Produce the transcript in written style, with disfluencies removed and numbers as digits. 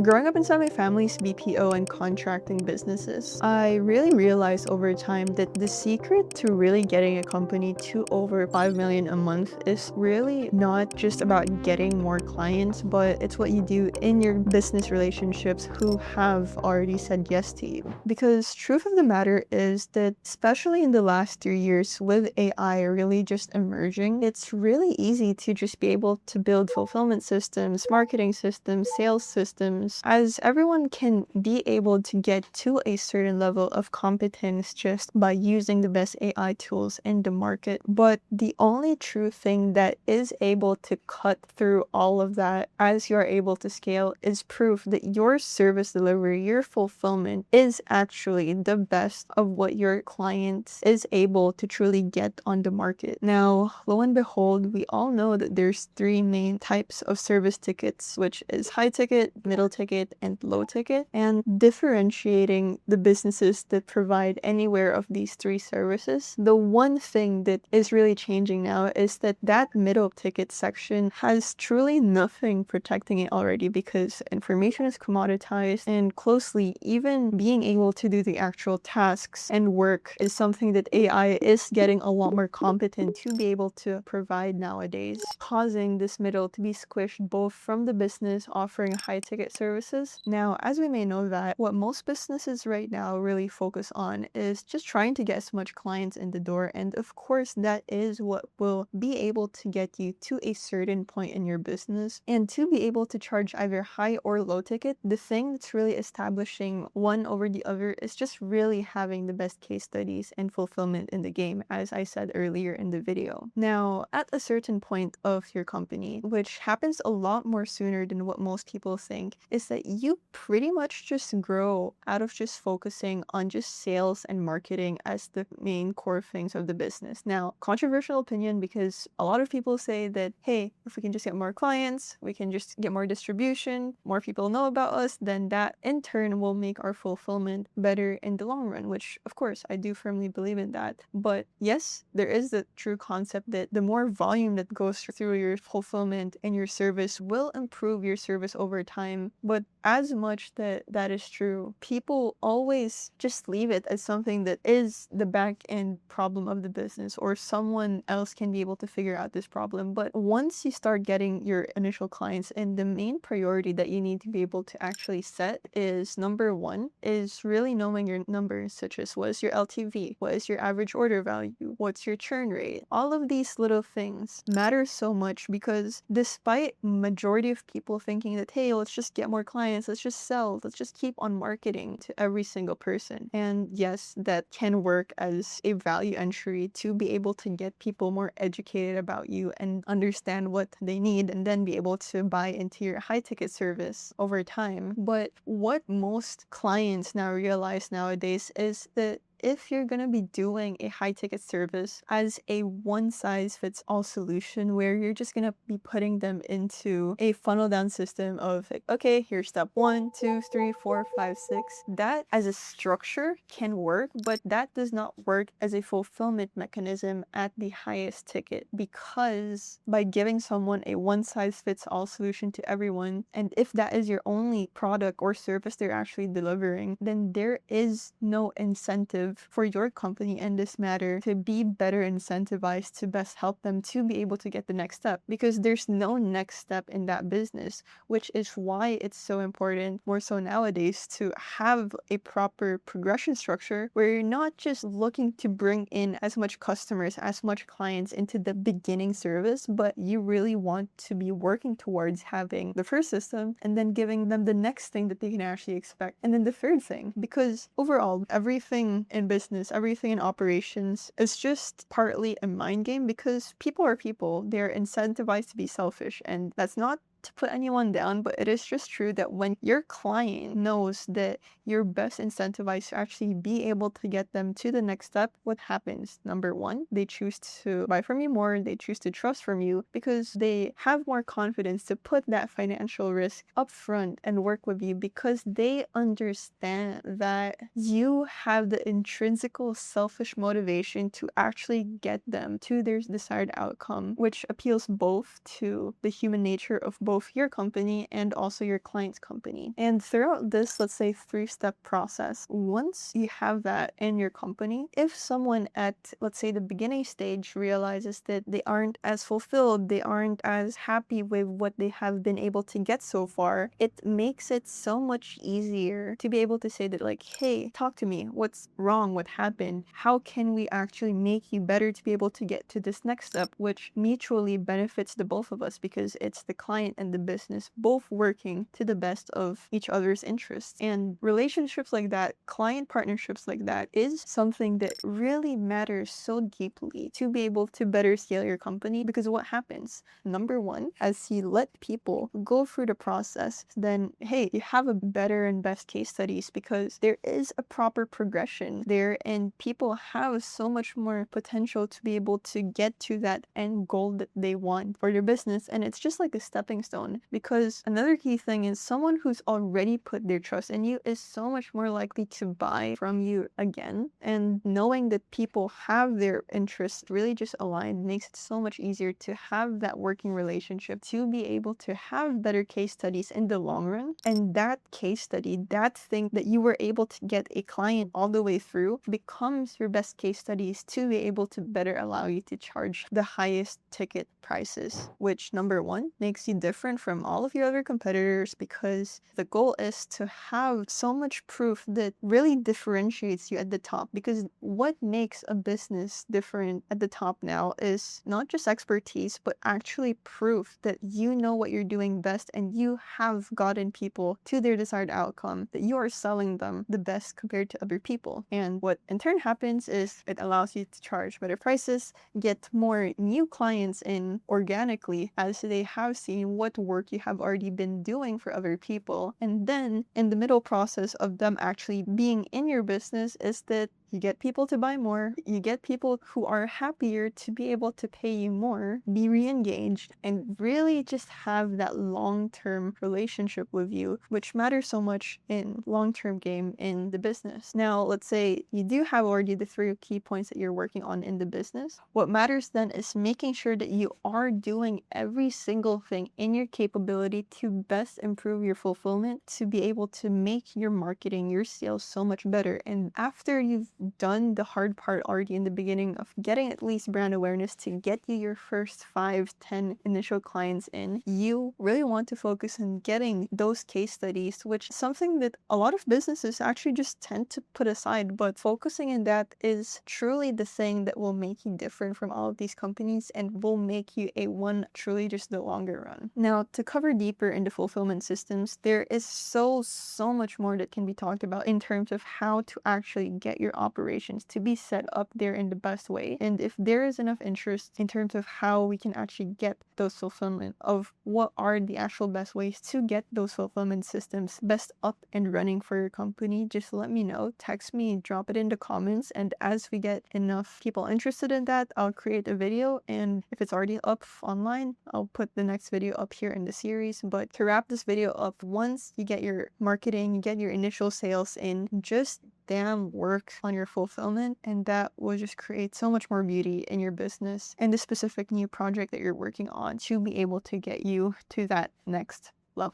Growing up inside my family's BPO and contracting businesses, I really realized over time that the secret to really getting a company to over 5 million a month is really not just about getting more clients, but it's what you do in your business relationships who have already said yes to you. Because truth of the matter is that especially in the last 3 years with AI really just emerging, it's really easy to just be able to build fulfillment systems, marketing systems, sales systems, as everyone can be able to get to a certain level of competence just by using the best AI tools in the market. But the only true thing that is able to cut through all of that as you're able to scale is proof that your service delivery, your fulfillment is actually the best of what your client is able to truly get on the market. Now, lo and behold, we all know that there's three main types of service tickets, which is high ticket, middle ticket, and low ticket. And differentiating the businesses that provide anywhere of these three services, the one thing that is really changing now is that that middle ticket section has truly nothing protecting it already because information is commoditized and closely even being able to do the actual tasks and work is something that AI is getting a lot more competent to be able to provide nowadays, causing this middle to be squished both from the business offering high ticket services. Now, as we may know that what most businesses right now really focus on is just trying to get as much clients in the door, and of course that is what will be able to get you to a certain point in your business. And to be able to charge either high or low ticket, the thing that's really establishing one over the other is just really having the best case studies and fulfillment in the game, as I said earlier in the video. Now, at a certain point of your company, which happens a lot more sooner than what most people think, is that you pretty much just grow out of just focusing on just sales and marketing as the main core things of the business. Now, controversial opinion, because a lot of people say that, hey, if we can just get more clients, we can just get more distribution, more people know about us, then that in turn will make our fulfillment better in the long run, which of course I do firmly believe in that. But yes, there is the true concept that the more volume that goes through your fulfillment and your service will improve your service over time. But as much that is true, people always just leave it as something that is the back end problem of the business, or someone else can be able to figure out this problem. But once you start getting your initial clients, and the main priority that you need to be able to actually set is number one is really knowing your numbers, such as what is your LTV, what is your average order value, what's your churn rate. All of these little things matter so much because despite majority of people thinking that, hey, let's just get more clients, let's just sell, let's just keep on marketing to every single person. And yes, that can work as a value entry to be able to get people more educated about you and understand what they need and then be able to buy into your high ticket service over time. But what most clients now realize nowadays is that if you're going to be doing a high ticket service as a one size fits all solution where you're just going to be putting them into a funnel down system of like, okay, here's step 1, 2, 3, 4, 5, 6, that as a structure can work, but that does not work as a fulfillment mechanism at the highest ticket, because by giving someone a one size fits all solution to everyone, and if that is your only product or service they're actually delivering, then there is no incentive for your company in this matter to be better incentivized to best help them to be able to get the next step, because there's no next step in that business, which is why it's so important, more so nowadays, to have a proper progression structure where you're not just looking to bring in as much customers, as much clients into the beginning service, but you really want to be working towards having the first system and then giving them the next thing that they can actually expect, and then the third thing. Because overall, everything in business, everything in operations is just partly a mind game, because people are people. They're incentivized to be selfish, and that's not to put anyone down, but it is just true that when your client knows that you're best incentivized to actually be able to get them to the next step, what happens? Number one, they choose to buy from you more, they choose to trust from you because they have more confidence to put that financial risk up front and work with you, because they understand that you have the intrinsical selfish motivation to actually get them to their desired outcome, which appeals both to the human nature of both both your company and also your client's company. And throughout this, let's say, 3-step process, once you have that in your company, if someone at, let's say, the beginning stage realizes that they aren't as fulfilled, they aren't as happy with what they have been able to get so far, it makes it so much easier to be able to say that, like, hey, talk to me. What's wrong? What happened? How can we actually make you better to be able to get to this next step, which mutually benefits the both of us because it's the client and the business both working to the best of each other's interests. And relationships like that, client partnerships like that, is something that really matters so deeply to be able to better scale your company. Because what happens? Number one, as you let people go through the process, then hey, you have a better and best case studies because there is a proper progression there, and people have so much more potential to be able to get to that end goal that they want for their business. And it's just like a stepping stone, because another key thing is someone who's already put their trust in you is so much more likely to buy from you again. And knowing that people have their interests really just aligned makes it so much easier to have that working relationship, to be able to have better case studies in the long run. And that case study, that thing that you were able to get a client all the way through, becomes your best case studies to be able to better allow you to charge the highest ticket prices, which, number one, makes you different from all of your other competitors, because the goal is to have so much proof that really differentiates you at the top. Because what makes a business different at the top now is not just expertise, but actually proof that you know what you're doing best and you have gotten people to their desired outcome, that you are selling them the best compared to other people. And what in turn happens is it allows you to charge better prices, get more new clients in organically as they have seen what work you have already been doing for other people. And then in the middle process of them actually being in your business is that you get people to buy more, you get people who are happier to be able to pay you more, be re-engaged, and really just have that long-term relationship with you, which matters so much in long-term game in the business. Now, let's say you do have already the 3 key points that you're working on in the business. What matters then is making sure that you are doing every single thing in your capability to best improve your fulfillment, to be able to make your marketing, your sales so much better. And after you've done the hard part already in the beginning of getting at least brand awareness to get you your first 5-10 initial clients in, you really want to focus on getting those case studies, which is something that a lot of businesses actually just tend to put aside. But focusing in that is truly the thing that will make you different from all of these companies and will make you a one truly just the longer run. Now, to cover deeper into fulfillment systems, there is so much more that can be talked about in terms of how to actually get your operations to be set up there in the best way. And if there is enough interest in terms of how we can actually get those fulfillment, of what are the actual best ways to get those fulfillment systems best up and running for your company, just let me know. Text me, drop it in the comments, and as we get enough people interested in that, I'll create a video. And if it's already up online, I'll put the next video up here in the series. But to wrap this video up, once you get your marketing, you get your initial sales in, just damn work on your fulfillment, and that will just create so much more beauty in your business and the specific new project that you're working on to be able to get you to that next